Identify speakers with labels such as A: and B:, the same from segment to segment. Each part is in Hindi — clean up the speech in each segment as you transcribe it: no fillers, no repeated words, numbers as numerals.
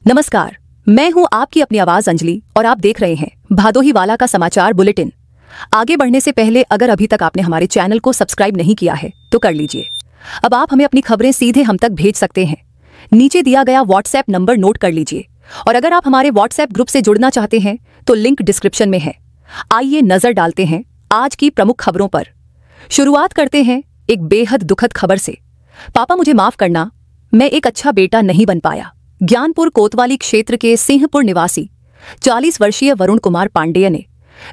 A: नमस्कार, मैं हूं आपकी अपनी आवाज अंजलि और आप देख रहे हैं भादोही वाला का समाचार बुलेटिन। आगे बढ़ने से पहले अगर अभी तक आपने हमारे चैनल को सब्सक्राइब नहीं किया है तो कर लीजिए। अब आप हमें अपनी खबरें सीधे हम तक भेज सकते हैं। नीचे दिया गया व्हाट्सएप नंबर नोट कर लीजिए और अगर आप हमारे व्हाट्सएप ग्रुप से जुड़ना चाहते हैं तो लिंक डिस्क्रिप्शन में है। आइए नजर डालते हैं आज की प्रमुख खबरों पर। शुरुआत करते हैं एक बेहद दुखद खबर से। पापा मुझे माफ करना, मैं एक अच्छा बेटा नहीं बन पाया। ज्ञानपुर कोतवाली क्षेत्र के सिंहपुर निवासी 40 वर्षीय वरुण कुमार पांडेय ने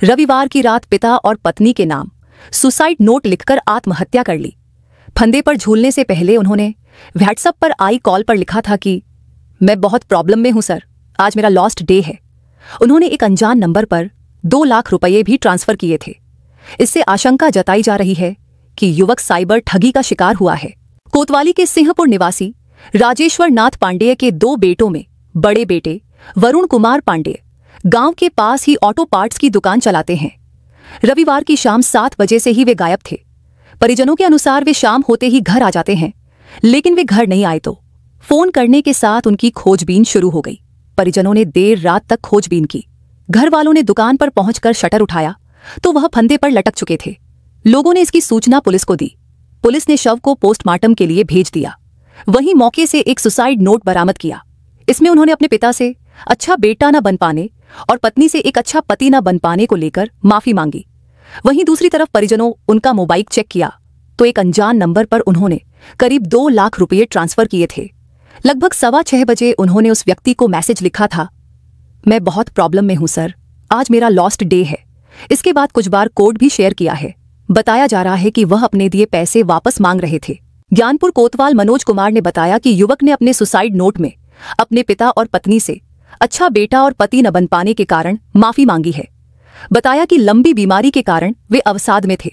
A: रविवार की रात पिता और पत्नी के नाम सुसाइड नोट लिखकर आत्महत्या कर ली। फंदे पर झूलने से पहले उन्होंने व्हाट्सएप पर आई कॉल पर लिखा था कि मैं बहुत प्रॉब्लम में हूं सर, आज मेरा लॉस्ट डे है। उन्होंने एक अनजान नंबर पर 2 लाख रुपये भी ट्रांसफर किए थे। इससे आशंका जताई जा रही है कि युवक साइबर ठगी का शिकार हुआ है। कोतवाली के सिंहपुर निवासी राजेश्वर नाथ पांडेय के 2 बेटों में बड़े बेटे वरुण कुमार पांडेय गांव के पास ही ऑटो पार्ट्स की दुकान चलाते हैं। रविवार की शाम 7 बजे से ही वे गायब थे। परिजनों के अनुसार वे शाम होते ही घर आ जाते हैं, लेकिन वे घर नहीं आए तो फोन करने के साथ उनकी खोजबीन शुरू हो गई। परिजनों ने देर रात तक खोजबीन की। घर वालों ने दुकान पर पहुंचकर शटर उठाया तो वह फंदे पर लटक चुके थे। लोगों ने इसकी सूचना पुलिस को दी। पुलिस ने शव को पोस्टमार्टम के लिए भेज दिया। वहीं मौके से एक सुसाइड नोट बरामद किया। इसमें उन्होंने अपने पिता से अच्छा बेटा न बन पाने और पत्नी से एक अच्छा पति न बन पाने को लेकर माफी मांगी। वहीं दूसरी तरफ परिजनों उनका मोबाइल चेक किया तो एक अनजान नंबर पर उन्होंने करीब 2 लाख रुपये ट्रांसफर किए थे। लगभग 6:15 बजे उन्होंने उस व्यक्ति को मैसेज लिखा था, मैं बहुत प्रॉब्लम में हूं सर, आज मेरा लॉस्ट डे है। इसके बाद कुछ बार कोड भी शेयर किया है। बताया जा रहा है कि वह अपने दिए पैसे वापस मांग रहे थे। ज्ञानपुर कोतवाल मनोज कुमार ने बताया कि युवक ने अपने सुसाइड नोट में अपने पिता और पत्नी से अच्छा बेटा और पति न बन पाने के कारण माफी मांगी है। बताया कि लंबी बीमारी के कारण वे अवसाद में थे,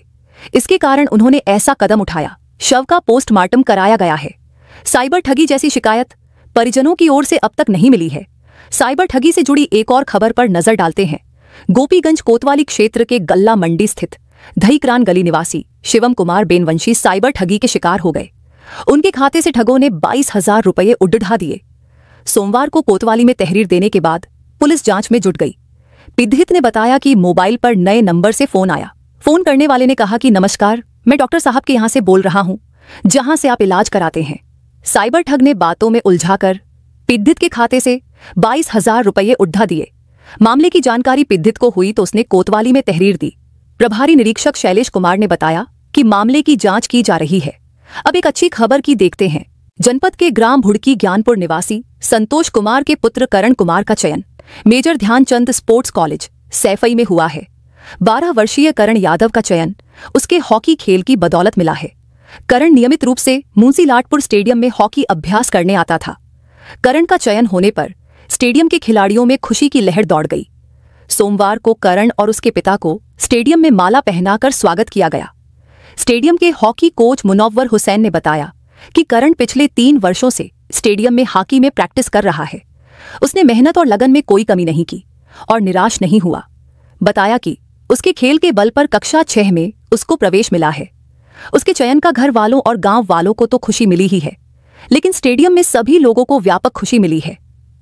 A: इसके कारण उन्होंने ऐसा कदम उठाया। शव का पोस्टमार्टम कराया गया है। साइबर ठगी जैसी शिकायत परिजनों की ओर से अब तक नहीं मिली है। साइबर ठगी से जुड़ी एक और खबर पर नजर डालते हैं। गोपीगंज कोतवाली क्षेत्र के गल्ला मंडी स्थित दहीक्रान गली निवासी शिवम कुमार बेनवंशी साइबर ठगी के शिकार हो गए। उनके खाते से ठगों ने 22,000 रुपये उड़ा दिए। सोमवार को कोतवाली में तहरीर देने के बाद पुलिस जांच में जुट गई। पीड़ित ने बताया कि मोबाइल पर नए नंबर से फोन आया। फोन करने वाले ने कहा कि नमस्कार, मैं डॉक्टर साहब के यहाँ से बोल रहा हूँ, जहां से आप इलाज कराते हैं। साइबर ठग ने बातों में उलझाकर पीड़ित के खाते से 22,000 रुपये उड़ा दिए। मामले की जानकारी पीड़ित को हुई तो उसने कोतवाली में तहरीर दी। प्रभारी निरीक्षक शैलेश कुमार ने बताया कि मामले की जांच की जा रही है। अब एक अच्छी खबर की देखते हैं। जनपद के ग्राम भुड़की ज्ञानपुर निवासी संतोष कुमार के पुत्र करण कुमार का चयन major Dhyanchand sports college Saifai में हुआ है। 12 वर्षीय करण यादव का चयन उसके हॉकी खेल की बदौलत मिला है। करण नियमित रूप से मूसीलाटपुर स्टेडियम में हॉकी अभ्यास करने आता था। करण का चयन होने पर स्टेडियम के खिलाड़ियों में खुशी की लहर दौड़ गई। सोमवार को करण और उसके पिता को स्टेडियम में माला पहनाकर स्वागत किया गया। स्टेडियम के हॉकी कोच मुनव्वर हुसैन ने बताया कि करण पिछले 3 वर्षों से स्टेडियम में हॉकी में प्रैक्टिस कर रहा है। उसने मेहनत और लगन में कोई कमी नहीं की और निराश नहीं हुआ। बताया कि उसके खेल के बल पर कक्षा 6 में उसको प्रवेश मिला है। उसके चयन का घर वालों और गांव वालों को तो खुशी मिली ही है, लेकिन स्टेडियम में सभी लोगों को व्यापक खुशी मिली है।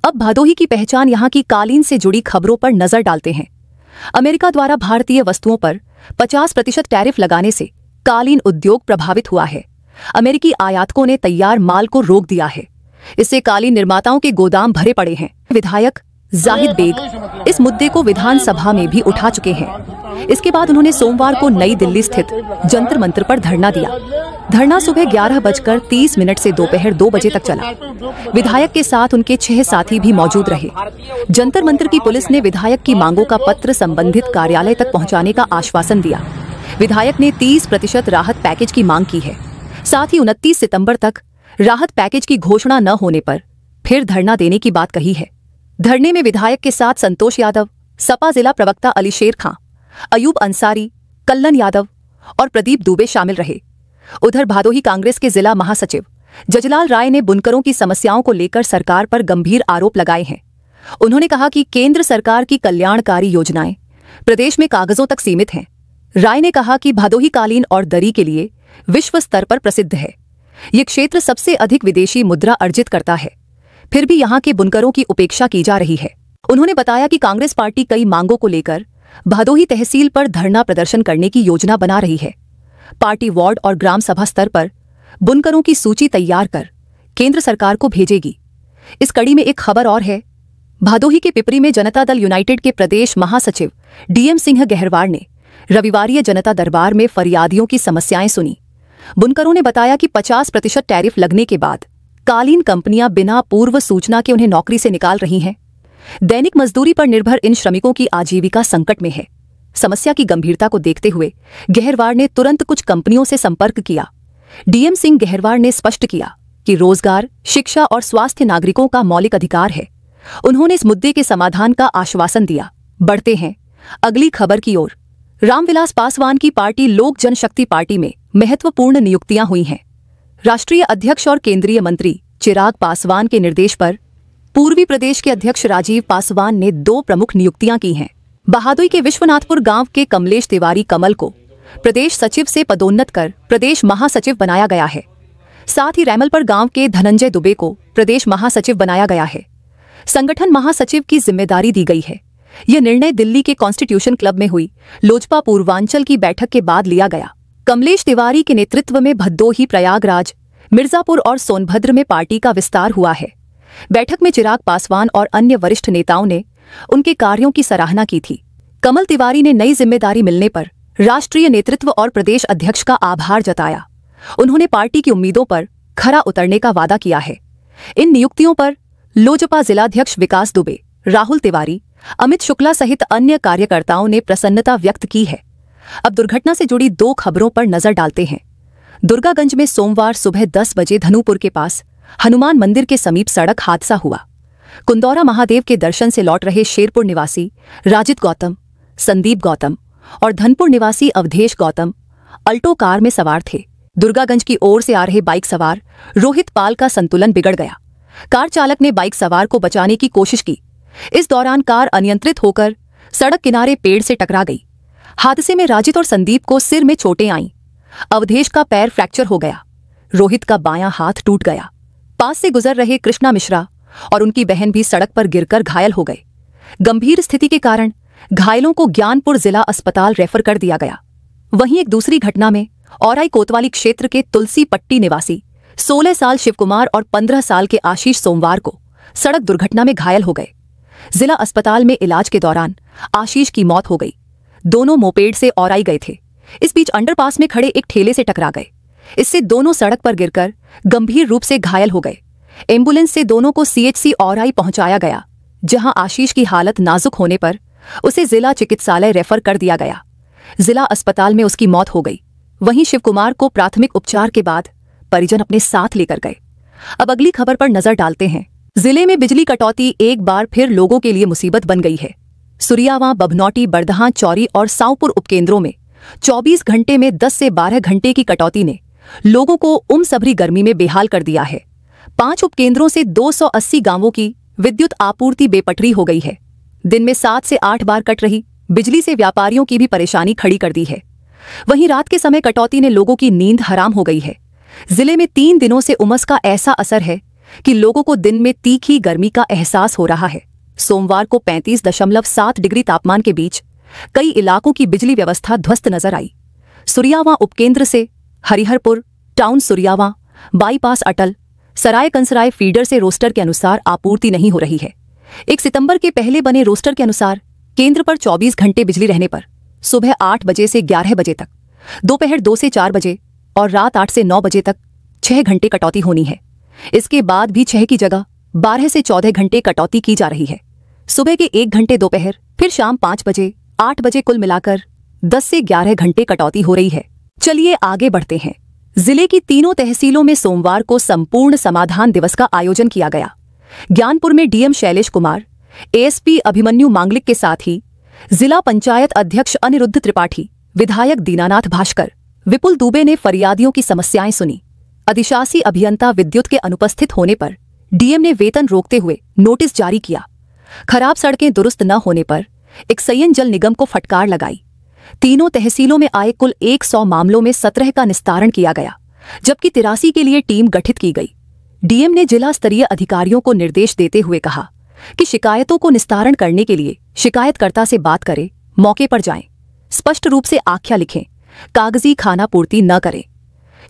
A: अब भादोही की पहचान यहाँ की कालीन से जुड़ी खबरों पर नजर डालते हैं। अमेरिका द्वारा भारतीय वस्तुओं पर 50% टैरिफ लगाने से कालीन उद्योग प्रभावित हुआ है। अमेरिकी आयातकों ने तैयार माल को रोक दिया है। इससे कालीन निर्माताओं के गोदाम भरे पड़े हैं। विधायक जाहिद बेग इस मुद्दे को विधानसभा में भी उठा चुके हैं। इसके बाद उन्होंने सोमवार को नई दिल्ली स्थित जंतर मंतर पर धरना दिया। धरना सुबह 11:30 से दोपहर 2 बजे तक चला। विधायक के साथ उनके 6 साथी भी मौजूद रहे। जंतर मंतर की पुलिस ने विधायक की मांगों का पत्र संबंधित कार्यालय तक पहुंचाने का आश्वासन दिया। विधायक ने 30% राहत पैकेज की मांग की है। साथ ही 29 सितंबर तक राहत पैकेज की घोषणा न होने पर फिर धरना देने की बात कही है। धरने में विधायक के साथ संतोष यादव, सपा जिला प्रवक्ता अलीशेर खां, अयूब अंसारी, कल्लन यादव और प्रदीप दुबे शामिल रहे। उधर भादोही कांग्रेस के जिला महासचिव जजलाल राय ने बुनकरों की समस्याओं को लेकर सरकार पर गंभीर आरोप लगाए हैं। उन्होंने कहा कि केंद्र सरकार की कल्याणकारी योजनाएं प्रदेश में कागजों तक सीमित हैं। राय ने कहा कि भादोही कालीन और दरी के लिए विश्व स्तर पर प्रसिद्ध है। ये क्षेत्र सबसे अधिक विदेशी मुद्रा अर्जित करता है। फिर भी यहां के बुनकरों की उपेक्षा की जा रही है। उन्होंने बताया कि कांग्रेस पार्टी कई मांगों को लेकर भदोही तहसील पर धरना प्रदर्शन करने की योजना बना रही है। पार्टी वार्ड और ग्राम सभा स्तर पर बुनकरों की सूची तैयार कर केंद्र सरकार को भेजेगी। इस कड़ी में एक खबर और है। भदोही के पिपरी में जनता दल यूनाइटेड के प्रदेश महासचिव डीएम सिंह गहरवार ने रविवारीय जनता दरबार में फरियादियों की समस्याएं सुनी। बुनकरों ने बताया कि 50% टैरिफ लगने के बाद कालीन कंपनियां बिना पूर्व सूचना के उन्हें नौकरी से निकाल रही हैं। दैनिक मजदूरी पर निर्भर इन श्रमिकों की आजीविका संकट में है। समस्या की गंभीरता को देखते हुए गहरवार ने तुरंत कुछ कंपनियों से संपर्क किया। डीएम सिंह गहरवार ने स्पष्ट किया कि रोजगार, शिक्षा और स्वास्थ्य नागरिकों का मौलिक अधिकार है। उन्होंने इस मुद्दे के समाधान का आश्वासन दिया। बढ़ते हैं अगली खबर की ओर। रामविलास पासवान की पार्टी लोक जनशक्ति पार्टी में महत्वपूर्ण नियुक्तियां हुई हैं। राष्ट्रीय अध्यक्ष और केंद्रीय मंत्री चिराग पासवान के निर्देश पर पूर्वी प्रदेश के अध्यक्ष राजीव पासवान ने 2 प्रमुख नियुक्तियां की हैं। बहादुई के विश्वनाथपुर गांव के कमलेश तिवारी कमल को प्रदेश सचिव से पदोन्नत कर प्रदेश महासचिव बनाया गया है। साथ ही रैमलपर गांव के धनंजय दुबे को प्रदेश महासचिव बनाया गया है। संगठन महासचिव की जिम्मेदारी दी गई है। यह निर्णय दिल्ली के कॉन्स्टिट्यूशन क्लब में हुई लोजपा पूर्वांचल की बैठक के बाद लिया गया। कमलेश तिवारी के नेतृत्व में भदोही, प्रयागराज, मिर्जापुर और सोनभद्र में पार्टी का विस्तार हुआ है। बैठक में चिराग पासवान और अन्य वरिष्ठ नेताओं ने उनके कार्यों की सराहना की थी। कमल तिवारी ने नई जिम्मेदारी मिलने पर राष्ट्रीय नेतृत्व और प्रदेश अध्यक्ष का आभार जताया। उन्होंने पार्टी की उम्मीदों पर खरा उतरने का वादा किया है। इन नियुक्तियों पर लोजपा जिलाध्यक्ष विकास दुबे, राहुल तिवारी, अमित शुक्ला सहित अन्य कार्यकर्ताओं ने प्रसन्नता व्यक्त की है। अब दुर्घटना से जुड़ी 2 खबरों पर नजर डालते हैं। दुर्गागंज में सोमवार सुबह 10 बजे धनुपुर के पास हनुमान मंदिर के समीप सड़क हादसा हुआ। कुंदौरा महादेव के दर्शन से लौट रहे शेरपुर निवासी राजित गौतम, संदीप गौतम और धनपुर निवासी अवधेश गौतम अल्टो कार में सवार थे। दुर्गागंज की ओर से आ रहे बाइक सवार रोहित पाल का संतुलन बिगड़ गया। कार चालक ने बाइक सवार को बचाने की कोशिश की। इस दौरान कार अनियंत्रित होकर सड़क किनारे पेड़ से टकरा गई। हादसे में राजित और संदीप को सिर में चोटें आईं। अवधेश का पैर फ्रैक्चर हो गया। रोहित का बायां हाथ टूट गया। पास से गुजर रहे कृष्णा मिश्रा और उनकी बहन भी सड़क पर गिरकर घायल हो गए। गंभीर स्थिति के कारण घायलों को ज्ञानपुर जिला अस्पताल रेफर कर दिया गया। वहीं एक दूसरी घटना में औराई कोतवाली क्षेत्र के तुलसी पट्टी निवासी 16 साल शिवकुमार और 15 साल के आशीष सोमवार को सड़क दुर्घटना में घायल हो गए। जिला अस्पताल में इलाज के दौरान आशीष की मौत हो गई। दोनों मोपेड से औराई गए थे। इस बीच अंडरपास में खड़े एक ठेले से टकरा गए। इससे दोनों सड़क पर गिरकर गंभीर रूप से घायल हो गए। एम्बुलेंस से दोनों को सीएचसी औराई पहुंचाया गया, जहां आशीष की हालत नाजुक होने पर उसे जिला चिकित्सालय रेफर कर दिया गया। जिला अस्पताल में उसकी मौत हो गई। वहीं शिवकुमार को प्राथमिक उपचार के बाद परिजन अपने साथ लेकर गए। अब अगली खबर पर नजर डालते हैं। जिले में बिजली कटौती एक बार फिर लोगों के लिए मुसीबत बन गई है। सुरियावां, बभनौटी, बरदहां, चौरी और साउपुर उपकेंद्रों में 24 घंटे में 10 से 12 घंटे की कटौती ने लोगों को उमसभरी गर्मी में बेहाल कर दिया है। 5 उपकेंद्रों से 280 गांवों की विद्युत आपूर्ति बेपटरी हो गई है। दिन में 7 से 8 बार कट रही बिजली से व्यापारियों की भी परेशानी खड़ी कर दी है। वहीं रात के समय कटौती ने लोगों की नींद हराम हो गई है। जिले में 3 दिनों से उमस का ऐसा असर है कि लोगों को दिन में तीखी गर्मी का एहसास हो रहा है। सोमवार को 35.7 डिग्री तापमान के बीच कई इलाकों की बिजली व्यवस्था ध्वस्त नजर आई। सुरियावां उपकेंद्र से हरिहरपुर, टाउन सुरियावां, बाईपास अटल, सराय कंसराय फीडर से रोस्टर के अनुसार आपूर्ति नहीं हो रही है। 1 सितंबर के पहले बने रोस्टर के अनुसार केंद्र पर 24 घंटे बिजली रहने पर सुबह 8 बजे से 11 बजे तक, दोपहर 2 से 4 बजे और रात 8 से 9 बजे तक 6 घंटे कटौती होनी है। इसके बाद भी 6 की जगह 12 से 14 घंटे कटौती की जा रही है। सुबह के 1 घंटे दोपहर, फिर शाम 5 बजे, 8 बजे, कुल मिलाकर 10 से 11 घंटे कटौती हो रही है। चलिए आगे बढ़ते हैं। जिले की तीनों तहसीलों में सोमवार को संपूर्ण समाधान दिवस का आयोजन किया गया। ज्ञानपुर में डीएम शैलेश कुमार, एएसपी अभिमन्यु मांगलिक के साथ ही जिला पंचायत अध्यक्ष अनिरुद्ध त्रिपाठी, विधायक दीनानाथ भास्कर, विपुल दुबे ने फरियादियों की समस्याएं सुनी। अधिशासी अभियंता विद्युत के अनुपस्थित होने पर डीएम ने वेतन रोकते हुए नोटिस जारी किया। खराब सड़कें दुरुस्त न होने पर एक संयन जल निगम को फटकार लगाई। तीनों तहसीलों में आए कुल 100 मामलों में 17 का निस्तारण किया गया, जबकि 83 के लिए टीम गठित की गई। डीएम ने जिला स्तरीय अधिकारियों को निर्देश देते हुए कहा कि शिकायतों को निस्तारण करने के लिए शिकायतकर्ता से बात करें, मौके पर जाएं, स्पष्ट रूप से आख्या लिखें, कागजी खाना पूर्ति न करें,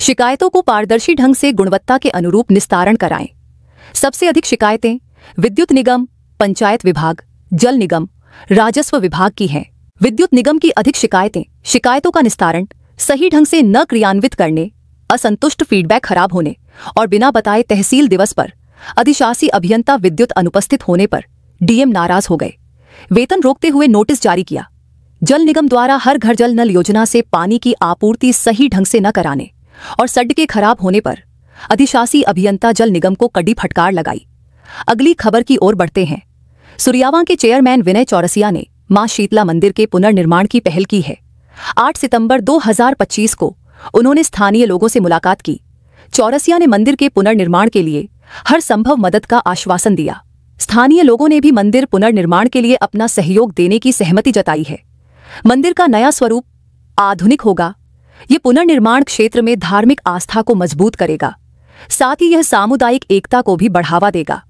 A: शिकायतों को पारदर्शी ढंग से गुणवत्ता के अनुरूप निस्तारण कराएं। सबसे अधिक शिकायतें विद्युत निगम, पंचायत विभाग, जल निगम, राजस्व विभाग की हैं। विद्युत निगम की अधिक शिकायतें शिकायतों का निस्तारण सही ढंग से न क्रियान्वित करने, असंतुष्ट फीडबैक खराब होने और बिना बताए तहसील दिवस पर अधिशासी अभियंता विद्युत अनुपस्थित होने पर डीएम नाराज हो गए। वेतन रोकते हुए नोटिस जारी किया। जल निगम द्वारा हर घर जल नल योजना से पानी की आपूर्ति सही ढंग से न कराने और सड़कें खराब होने पर अधिशासी अभियंता जल निगम को कड़ी फटकार लगाई। अगली खबर की ओर बढ़ते हैं। सुरियावा के चेयरमैन विनय चौरसिया ने मां शीतला मंदिर के पुनर्निर्माण की पहल की है। 8 सितंबर 2025 को उन्होंने स्थानीय लोगों से मुलाकात की। चौरसिया ने मंदिर के पुनर्निर्माण के लिए हर संभव मदद का आश्वासन दिया। स्थानीय लोगों ने भी मंदिर पुनर्निर्माण के लिए अपना सहयोग देने की सहमति जताई है। मंदिर का नया स्वरूप आधुनिक होगा। ये पुनर्निर्माण क्षेत्र में धार्मिक आस्था को मजबूत करेगा, साथ ही यह सामुदायिक एकता को भी बढ़ावा देगा।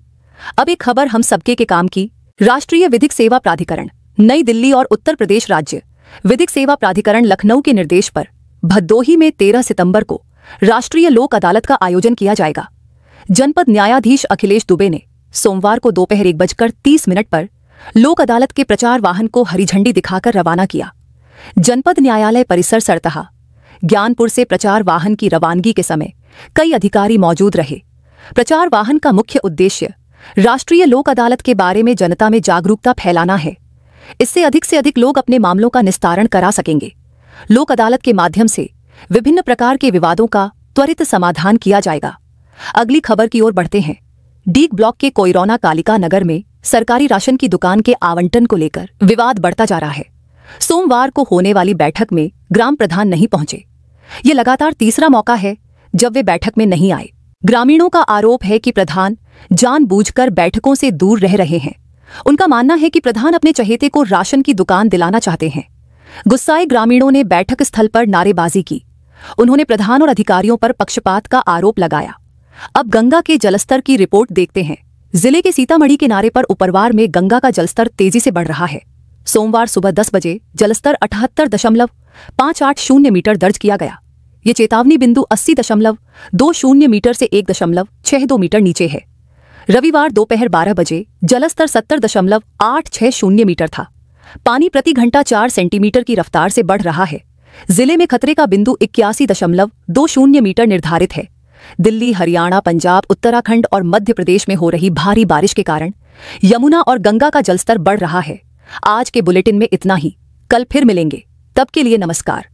A: अब एक खबर हम सबके के काम की। राष्ट्रीय विधिक सेवा प्राधिकरण नई दिल्ली और उत्तर प्रदेश राज्य विधिक सेवा प्राधिकरण लखनऊ के निर्देश पर भदोही में 13 सितंबर को राष्ट्रीय लोक अदालत का आयोजन किया जाएगा। जनपद न्यायाधीश अखिलेश दुबे ने सोमवार को दोपहर 1:30 पर लोक अदालत के प्रचार वाहन को हरी झंडी दिखाकर रवाना किया। जनपद न्यायालय परिसर सरतहा ज्ञानपुर से प्रचार वाहन की रवानगी के समय कई अधिकारी मौजूद रहे। प्रचार वाहन का मुख्य उद्देश्य राष्ट्रीय लोक अदालत के बारे में जनता में जागरूकता फैलाना है। इससे अधिक से अधिक लोग अपने मामलों का निस्तारण करा सकेंगे। लोक अदालत के माध्यम से विभिन्न प्रकार के विवादों का त्वरित समाधान किया जाएगा। अगली खबर की ओर बढ़ते हैं। डीग ब्लॉक के कोइरौना कालिका नगर में सरकारी राशन की दुकान के आवंटन को लेकर विवाद बढ़ता जा रहा है। सोमवार को होने वाली बैठक में ग्राम प्रधान नहीं पहुंचे। ये लगातार तीसरा मौका है जब वे बैठक में नहीं आए। ग्रामीणों का आरोप है कि प्रधान जानबूझकर बैठकों से दूर रह रहे हैं। उनका मानना है कि प्रधान अपने चहेते को राशन की दुकान दिलाना चाहते हैं। गुस्साए ग्रामीणों ने बैठक स्थल पर नारेबाजी की। उन्होंने प्रधान और अधिकारियों पर पक्षपात का आरोप लगाया। अब गंगा के जलस्तर की रिपोर्ट देखते हैं। जिले के सीतामढ़ी किनारे पर उपरवार में गंगा का जलस्तर तेजी से बढ़ रहा है। सोमवार सुबह 10 बजे जलस्तर 78.580 मीटर दर्ज किया गया। ये चेतावनी बिंदु 80.20 मीटर से 1.62 मीटर नीचे है। रविवार दोपहर 12 बजे जलस्तर 70.860 मीटर था। पानी प्रति घंटा 4 सेंटीमीटर की रफ्तार से बढ़ रहा है। जिले में खतरे का बिंदु 81.20 मीटर निर्धारित है। दिल्ली, हरियाणा, पंजाब, उत्तराखंड और मध्य प्रदेश में हो रही भारी बारिश के कारण यमुना और गंगा का जलस्तर बढ़ रहा है। आज के बुलेटिन में इतना ही। कल फिर मिलेंगे। तब के लिए नमस्कार।